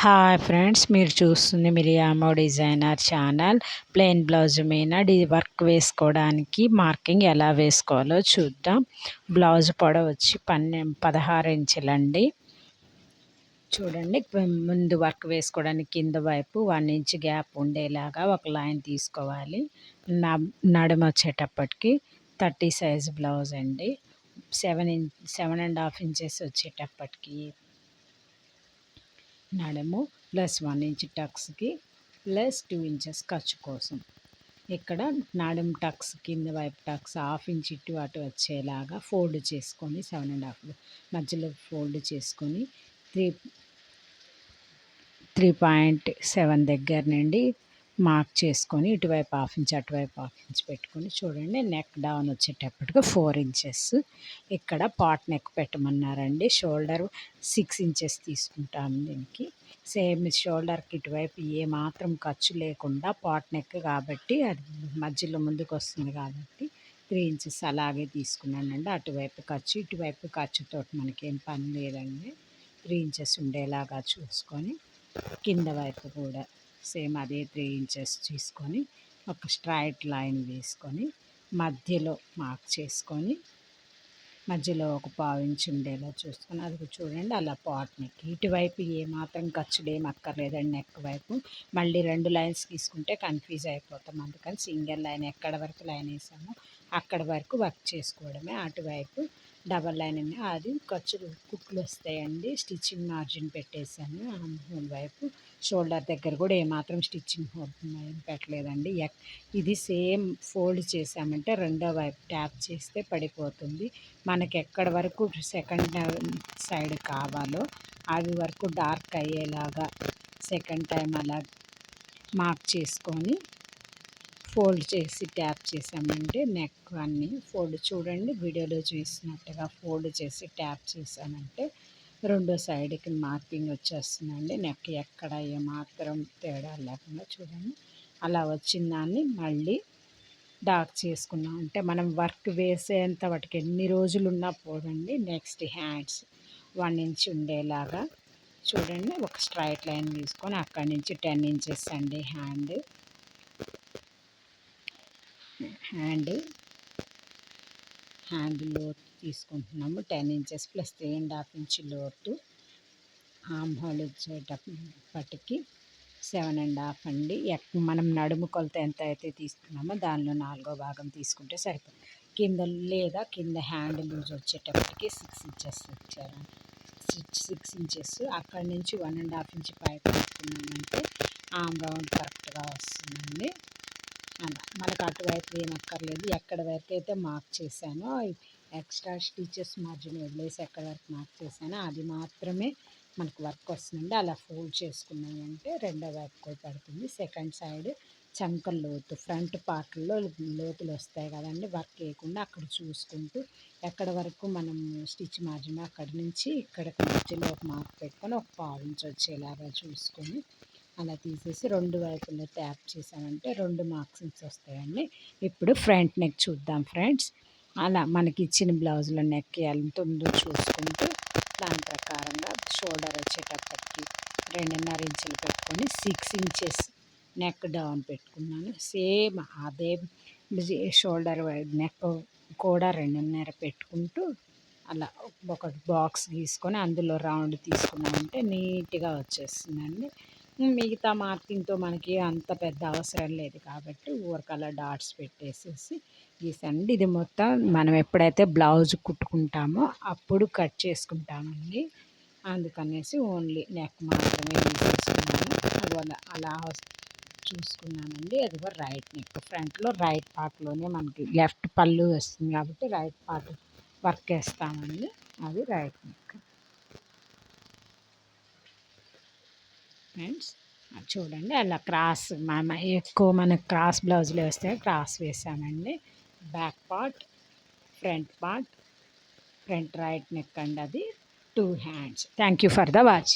Hi friends, మీరు చూస్తుంది మిరియామో designer channel. Plain blouse మీద వర్క్ వేసుకోవడానికి మార్కింగ్ ఎలా వేసుకోవాలో చూద్దాం. బ్లౌజ్ పొడవు వచ్చి 16 ఇంచులండి. చూడండి, ముందు వర్క్ వేసుకోవడానికి కింద వైపు 1 ఇంచ్ గ్యాప్ ఉండేలాగా ఒక లైన్ తీసుకోవాలి. నడుము వచ్చేటప్పటికి 30 సైజ్ బ్లౌజ్ అండి. 7.5 ఇంచెస్ వచ్చేటప్పటికి నడుము ప్లస్ 1 ఇంచ్ టక్స్కి ప్లస్ 2 ఇంచెస్ ఖర్చు కోసం. ఇక్కడ నడుము టక్స్ కింద వైపు టక్స్ 1/2 ఇంచ్ ఇటు అటు వచ్చేలాగా ఫోల్డ్ చేసుకొని 7.5 మధ్యలో ఫోల్డ్ చేసుకొని 3.7 దగ్గర నుండి మార్క్ చేసుకొని ఇటువైపు 1/2 ఇంచ్ అటువైపు 1/2 ఇంచ్ పెట్టుకొని చూడండి. నెక్ డౌన్ వచ్చేటప్పటికి 4 ఇంచెస్. ఇక్కడ పాట్ నెక్ పెట్టమన్నారండి. షోల్డర్ 6 ఇంచెస్ తీసుకుంటాము. దీనికి సేమ్ షోల్డర్కి ఇటువైపు ఏ మాత్రం ఖర్చు లేకుండా పాట్ నెక్ కాబట్టి అది మధ్యలో ముందుకు వస్తుంది కాబట్టి 3 ఇంచెస్ అలాగే తీసుకున్నానండి. అటువైపు ఖర్చు ఇటువైపు ఖర్చుతో మనకేం పని లేదండి. 3 ఇంచెస్ ఉండేలాగా చూసుకొని కింద వైపు కూడా సేమ్ అదే 3 ఇంచెస్ తీసుకొని ఒక స్ట్రైట్ లైన్ వేసుకొని మధ్యలో మార్క్ చేసుకొని మధ్యలో ఒక 1/4 ఇంచ్ ఉండేలా చూసుకొని అది చూడండి. అలా పాట్ నెక్ ఇటువైపు ఏమాత్రం ఖర్చులు ఏం అక్కర్లేదండి. నెక్ వైపు మళ్ళీ 2 లైన్స్ తీసుకుంటే కన్ఫ్యూజ్ అయిపోతాం. అందుకని సింగిల్ లైన్ ఎక్కడ వరకు లైన్ వేసామో అక్కడ వరకు వర్క్ చేసుకోవడమే. అటువైపు డబల్ లైన్ అది ఖర్చులు కుట్లు వస్తాయండి. స్టిచ్చింగ్ మార్జిన్ పెట్టేశాను. హోల్ వైపు షోల్డర్ దగ్గర కూడా ఏమాత్రం స్టిచ్చింగ్ హోల్ పెట్టలేదండి. ఇది సేమ్ ఫోల్డ్ చేసామంటే రెండో వైపు ట్యాప్ చేస్తే పడిపోతుంది. మనకి ఎక్కడ వరకు సెకండ్ సైడ్ కావాలో అవి వరకు డార్క్ అయ్యేలాగా సెకండ్ టైం అలా మార్క్ చేసుకొని ఫోల్డ్ చేసి ట్యాప్ చేసామంటే నెక్ అన్నీ ఫోల్డ్ చూడండి. వీడియోలో చూసినట్టుగా ఫోల్డ్ చేసి ట్యాప్ చేసామంటే రెండో సైడ్కి మార్కింగ్ వచ్చేస్తుందండి. నెక్ ఎక్కడ ఏమాత్రం తేడా లేకుండా చూడండి. అలా వచ్చిన దాన్ని మళ్ళీ డార్క్ చేసుకున్నాం అంటే మనం వర్క్ వేసేంత వాటికి ఎన్ని రోజులు ఉన్నా పోదండి. నెక్స్ట్ హ్యాండ్స్ 1 ఇంచ్ ఉండేలాగా చూడండి. ఒక స్ట్రైట్ లైన్ తీసుకొని అక్కడి నుంచి 10 ఇంచెస్ అండి హ్యాండ్ లోతు తీసుకుంటున్నాము. 10 ఇంచెస్ ప్లస్ 3.5 ఇంచ్ లోతు. ఆర్మ్ హోల్ వచ్చేటప్పటికి 7.5 అండి. మనం నడుము కొలత ఎంత అయితే తీసుకున్నామో దానిలో 4వ భాగం తీసుకుంటే సరిపోతుంది. కింద హ్యాండ్ లూజ్ వచ్చేటప్పటికి 6 ఇంచెస్ ఇచ్చారు. 6 ఇంచెస్ అక్కడి నుంచి 1.5 ఇంచ్ పైకి తీసుకున్నామంటే ఆర్మ్ రౌండ్ కరెక్ట్గా వస్తుందండి. అలా మనకు అటువైపు ఏం అక్కర్లేదు. ఎక్కడ వరకు అయితే మార్క్ చేశానో ఎక్స్ట్రా స్టిచెస్ మార్జిన్ వదిలేసి ఎక్కడ వరకు మార్క్ చేశానో అది మాత్రమే మనకు వర్క్ వస్తుందండి. అలా ఫోల్డ్ చేసుకున్నామంటే రెండో వైపు కూడా పడుతుంది. సెకండ్ సైడ్ చంక లోతు ఫ్రంట్ పార్ట్లో లోతులు వస్తాయి కదండి. వర్క్ వేయకుండా అక్కడ చూసుకుంటూ ఎక్కడ వరకు మనం స్టిచ్ మార్జిన్ అక్కడి నుంచి ఇక్కడికి మధ్యలో ఒక మార్క్ పెట్టుకొని ఒక 1/4 ఇంచ్ వచ్చేలాగా చూసుకొని అలా తీసేసి రెండు వైపులో ట్యాప్ చేసామంటే 2 మార్క్స్ వస్తాయండి. ఇప్పుడు ఫ్రంట్ నెక్ చూద్దాం ఫ్రెండ్స్. అలా మనకి ఇచ్చిన బ్లౌజ్లో నెక్ ఎంత ఉందో చూసుకుంటూ దాని ప్రకారంగా షోల్డర్ వచ్చేటప్పటికి 2.5 ఇంచులు పెట్టుకొని 6 ఇంచెస్ నెక్ డౌన్ పెట్టుకున్నాను. సేమ్ అదే షోల్డర్ నెక్ కూడా 2.5 పెట్టుకుంటూ అలా ఒక బాక్స్ గీసుకొని అందులో రౌండ్ తీసుకున్నామంటే నీట్గా వచ్చేస్తుందండి. మిగతా మార్కింగ్తో మనకి అంత పెద్ద అవసరం లేదు కాబట్టి ఊరకలా డాట్స్ పెట్టేసేసి గీసానండి. ఇది మొత్తం మనం ఎప్పుడైతే బ్లౌజ్ కుట్టుకుంటామో అప్పుడు కట్ చేసుకుంటామండి. అందుకనేసి ఓన్లీ నెక్ మాత్రమే తీసేసుకున్నాను. అలా చూసుకున్నానండి. అది కూడా రైట్ నెక్ ఫ్రంట్లో రైట్ పార్ట్లోనే మనకి లెఫ్ట్ పళ్ళు వస్తుంది కాబట్టి రైట్ పార్ట్ వర్క్ వేస్తామండి. అది రైట్ నెక్ ఫ్రెండ్స్. చూడండి అలా క్రాస్ ఎక్కువ మనకు క్రాస్ బ్లౌజులు వస్తే క్రాస్ వేసామండి. Back part front right neck అండి. అది 2 hands. Thank you for the watch.